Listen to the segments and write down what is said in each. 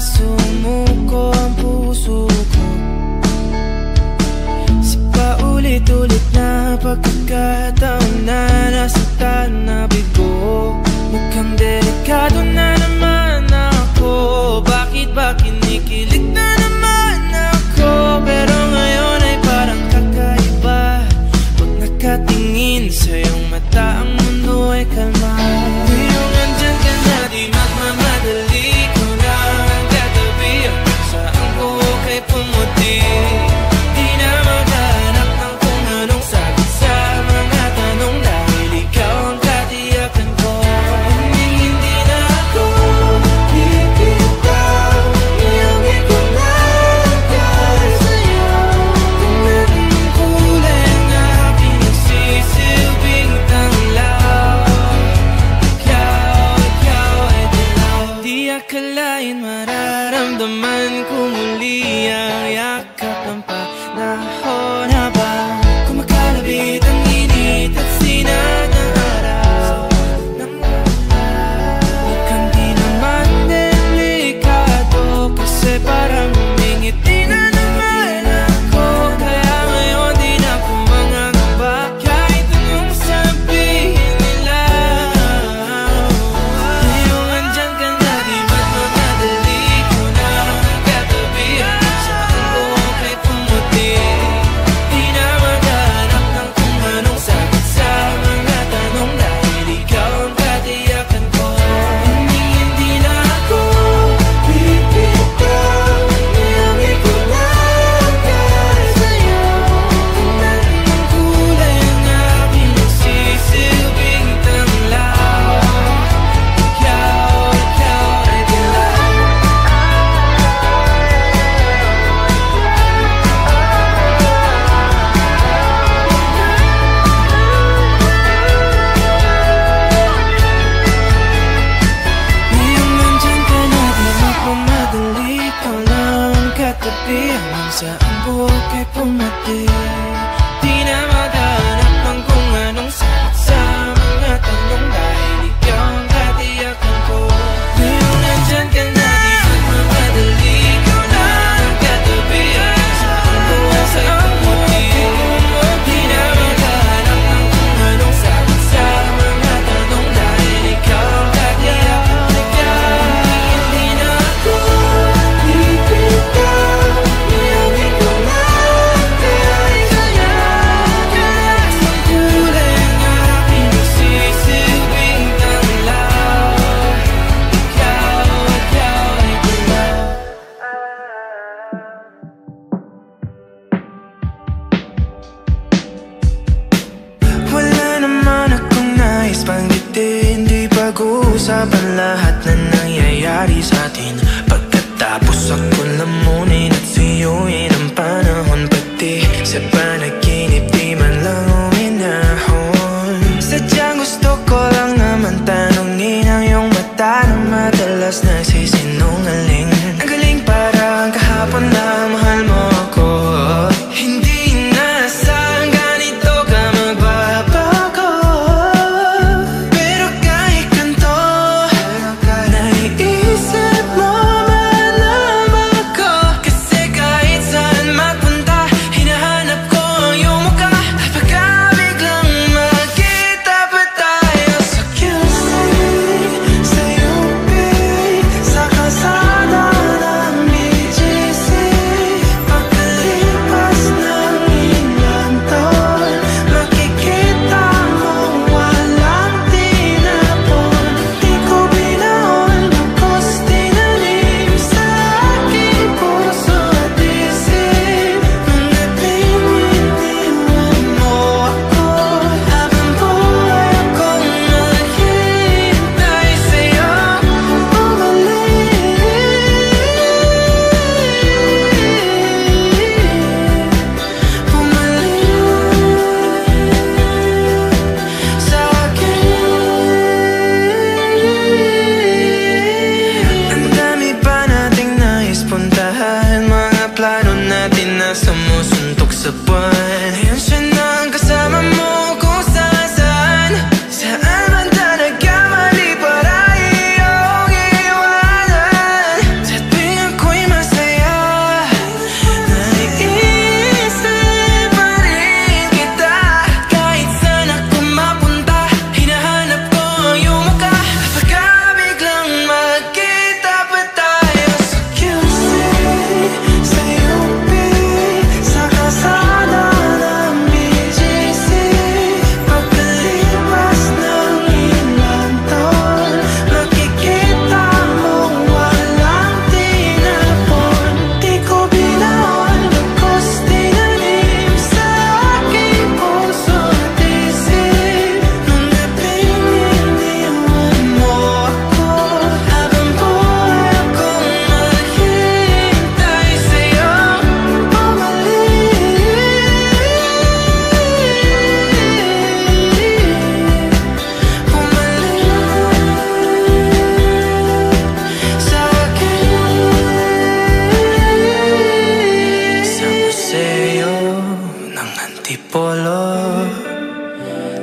sumuko ang puso ko sa paulit-ulit na pagkakataon na nasaktan na bigo. Mukhang delikado na naman ako. Bakit ba kinikilig na naman ako? Pero ngayon ay parang kakaiba. Pag nakatingin sa iyong mata, ang mundo ay kalma. Ngayong andyan ka na, di magmamadali ko na ang katabi. Ang saan ko kay pumuti. Di na maghanap ng kung anong sagot sa mga tanong, dahil ikaw ang katiyakan ko. Hindi na ako bibitaw. Iangin ko na dahil sa'yo. Kung anong kulay ang aking nagsisilbing tanglaw, ikaw ay dilaw. Di akalain mararamdaman ko muli ang yakap ng panahon habang kumakalabit ang init at sinag ng araw ng ulan. Mukhang di naman delikado kasi parang humingiti na naman ako. Kaya ngayon di na ako mangangamba kahit anong sabihin nila. Ngayong andyan ka na, di magmamadali ko na ang katabi. Ang saan ko kay pumuti. Di na maghanap ng kung anong sagot sa mga tanong, dahil ikaw ang katiyakan ko. Hindi na ako bibitaw. Iangin ko na dahil sa'yo. Kung anong kulay ang aking nagsisilbing tanglaw, ikaw ay dilaw. Ngayong nandyan ka na, di magmamadali ko lang ang katabi. Hanggang saan buhok ay pumati. Di na maghanap ng kung anong sagot sa mga tanong, dahil ikaw ang katiyakan ko. Ngayong nandyan ka na, di magmamadali ko lang ang katabi. Hanggang saan buhok ay pumati. Di na maghanap ng kung anong sagot sa mga tanong, dahil ikaw ang katiyakan ko. Hindi na ako bibitaw. Iangin ko na dahil sa'yo. Kahit ang kulay ang aking nagsisilbing tanglaw, ikaw ay dilaw. Wala naman akong nais banggitin. Di pag-uusapan lahat na nangyayari sa atin. Pagkatapos ako lamunin at suyuin ang panahon, pati sa panaginip di man lang uminahon. Sadyang gusto ko lang naman tanungin ang iyong mata na madalas nagsisinungaling. Ang galing parang kahapon na mahal mo ako. Hindi inaasahan ganito ka magbabago. Pero kahit ganito, naiisip mo man ako. Kasi kahit saan magpunta, hinahanap ko ang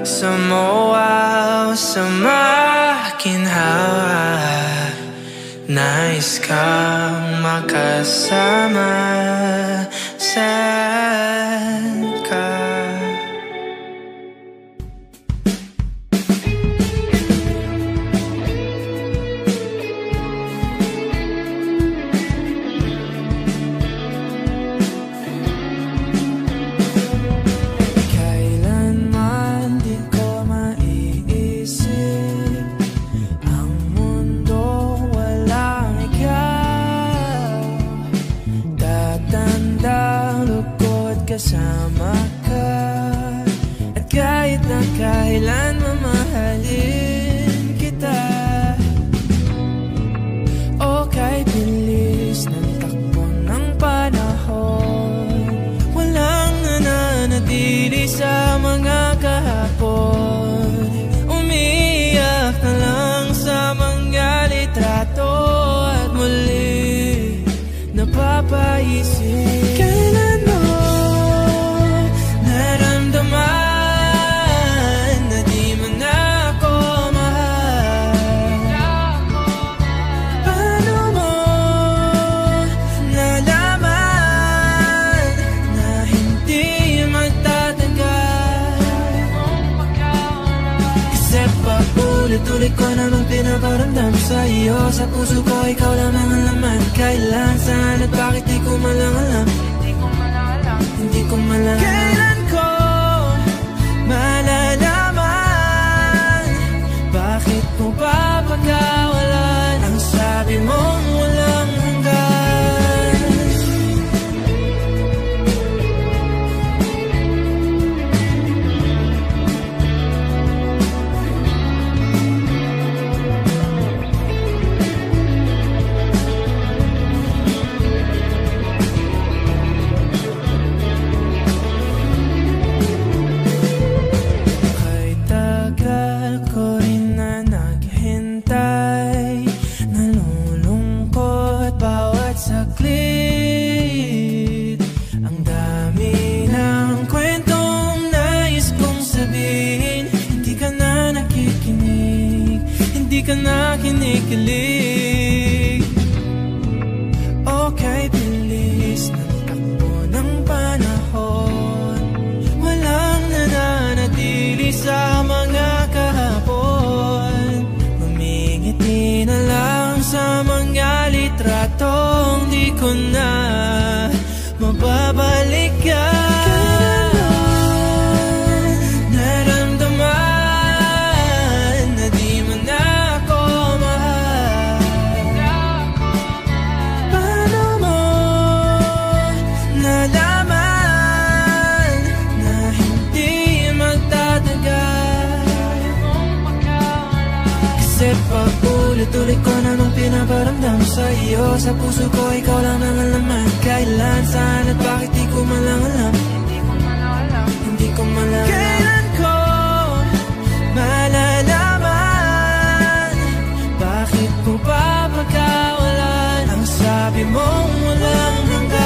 Sumuwaw sa makinhawa, nais kang makasama. Saan ka? Kasama ka, at kahit na kailan mamahalin kita. O kahit bilis ng takbo ng panahon, walang nananatili sa mga kahapon. Umiiyak na lang sa mga litrato at muli napapaisip, tuloy ko namang pinaparamdam sa iyo. Sa puso ko ikaw lamang ang laman. Kailan, saan at bakit di ko malang alam. Hindi ko malang alam. Kailan ko malalaman? Bakit mo ba pagkawalan ang sabi mong walang hanggan? Ka na kinikilig. Okay, bilis ng takbo ng panahon, walang nananatili sa mga kahapon. Humingiti na lang sa mga litratong di ko na mababalikan. Tuloy ko namang pinaparamdam sa iyo. Sa puso ko ikaw lang ang alaman. Kailan, saan at bakit di ko malang alam. Hindi ko malang alam. Kailan ko malalaman? Bakit mo ba pagkawalan ang sabi mong walang hanggan?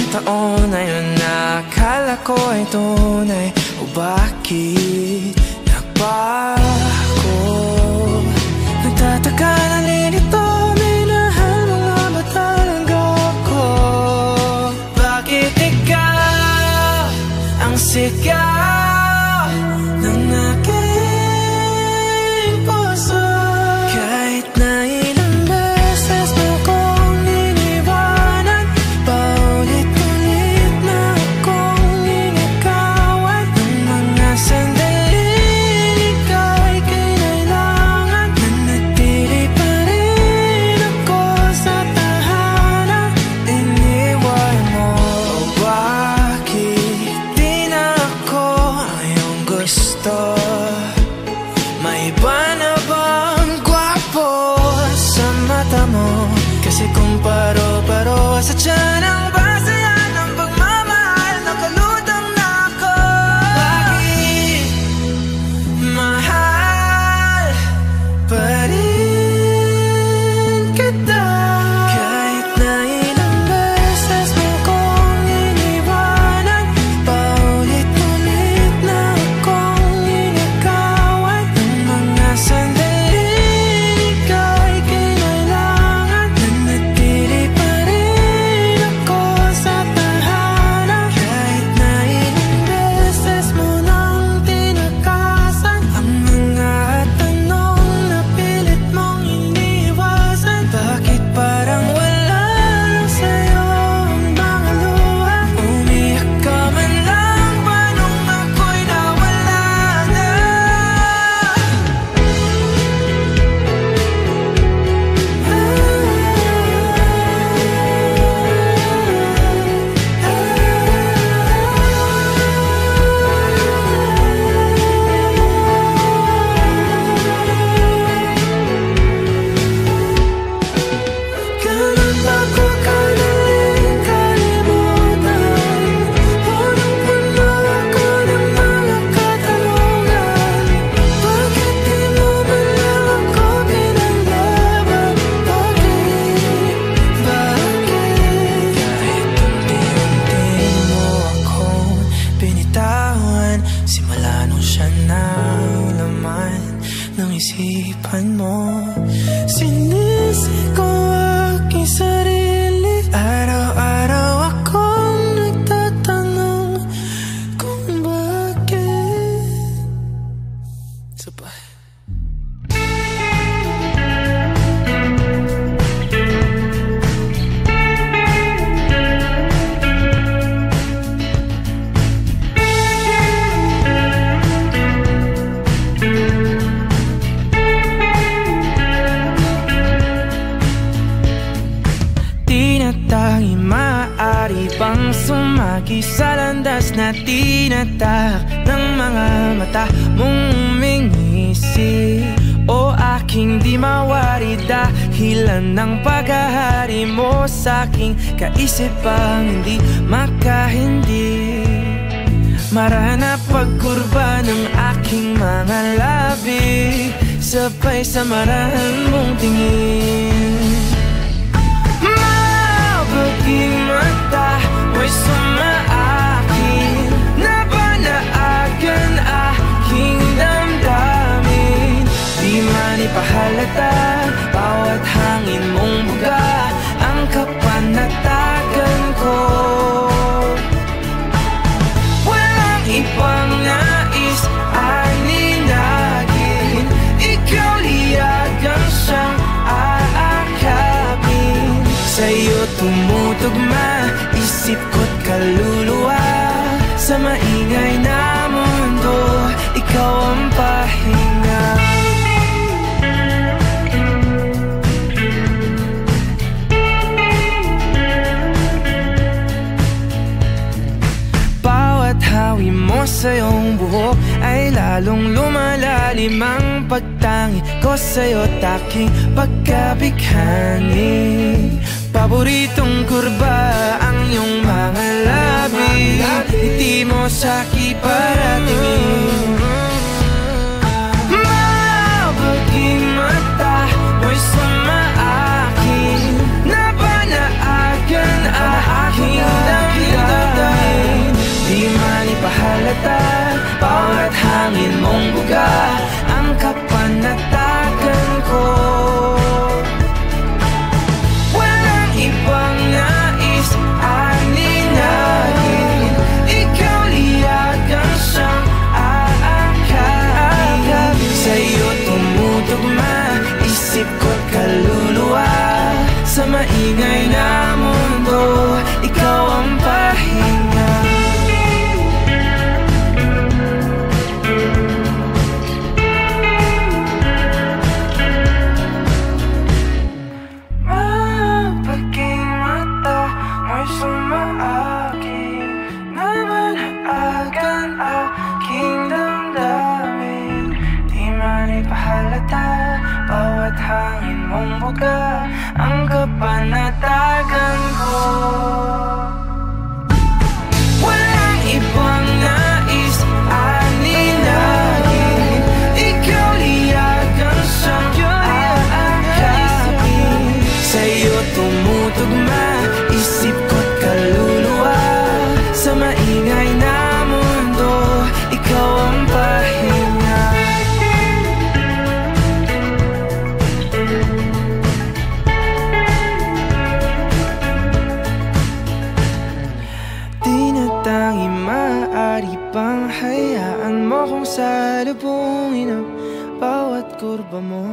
Taon na yun na akala ko ay tunay. O bakit nagbago? Nagtataka na lilito, minahal mo nga ba talaga ako? Bakit ikaw ang sigaw ng aking puso? Kahit na ilang beses mo kong iniwanan, paulit-ulit na akong inikawan. Ang mga sandaling ikaw ay kinailangan. isipan mo. Sinisi ko aking sarili, araw-araw akong nagtatanong kung bakit. Sabay. Tanging maaari pang sumagi sa landas na tinatahak ng mga mata mong umingisi. O aking di mawari dahilan ng paghahari mo sa'king kaisipang hindi makahindi. Marana pagkurba ng aking mga labi, sabay sa marahan mong tingin. Aking mata mo'y sumaakin, nabanaagan aking damdamin. Di man ipahalata bawat hangin mong buga ang kapanatagan ko. Walang ibang nais aninagin, ikaw liyagang siyang aakapin. Sa'yo tumutugma isip ko't kaluluwa, sa maingay na mundo ikaw ang pahinga. Bawat hawi mo sa iyong buhok ay lalong lumalalim ang pagtangi ko sa'yo't aking pagkabighani. Paboritong kurba ang iyong mga labi, ngiti mo sa'ki paratingin. Mabuting mata mo'y sumaakin, nabanaagan aking damdamin. Di man ipahalata bawat hangin mong buga ang kapanatagan ko. Ibang nais aninagin, ikaw liyagang siyang aakapin. Sa'yo tumutugma isip ko't kaluluwa, sa maingay na mundo ikaw ang pahinga. Bawat hangin mong buga ang kapanatagan ko. Walang ibang nais aninagin, ikaw liyagang siyang aakapin. Sa'yo tumutugma isip ko't kaluluwa, sa maingay na mundo ikaw ang pahinga. Maaari bang hayaan mo kung salubungin ang bawat kurba mo?